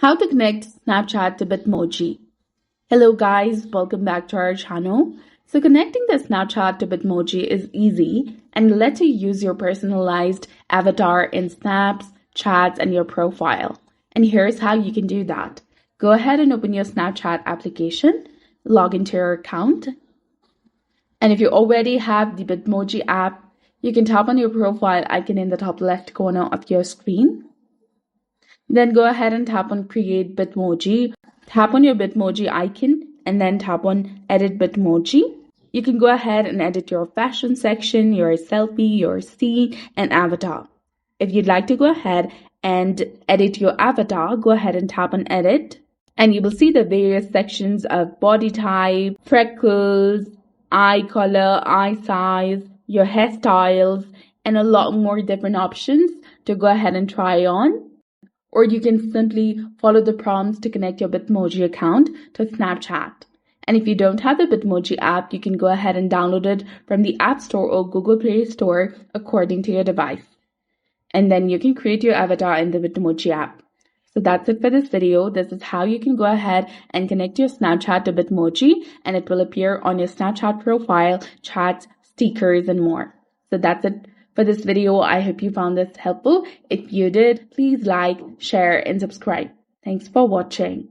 How to connect Snapchat to Bitmoji. Hello guys, welcome back to our channel. So connecting the Snapchat to Bitmoji is easy and lets you use your personalized avatar in snaps, chats, and your profile. And here's how you can do that. Go ahead and open your Snapchat application, log into your account. And if you already have the Bitmoji app, you can tap on your profile icon in the top left corner of your screen. Then go ahead and tap on Create Bitmoji. Tap on your Bitmoji icon and then tap on Edit Bitmoji. You can go ahead and edit your fashion section, your selfie, your scene, and avatar. If you'd like to go ahead and edit your avatar, go ahead and tap on Edit. And you will see the various sections of body type, freckles, eye color, eye size, your hairstyles, and a lot more different options to go ahead and try on. Or you can simply follow the prompts to connect your Bitmoji account to Snapchat. And if you don't have the Bitmoji app, you can go ahead and download it from the App Store or Google Play Store according to your device. And then you can create your avatar in the Bitmoji app. So that's it for this video. This is how you can go ahead and connect your Snapchat to Bitmoji, and it will appear on your Snapchat profile, chats, stickers, and more. So that's it for this video. I hope you found this helpful. If you did, please like, share, and subscribe. Thanks for watching.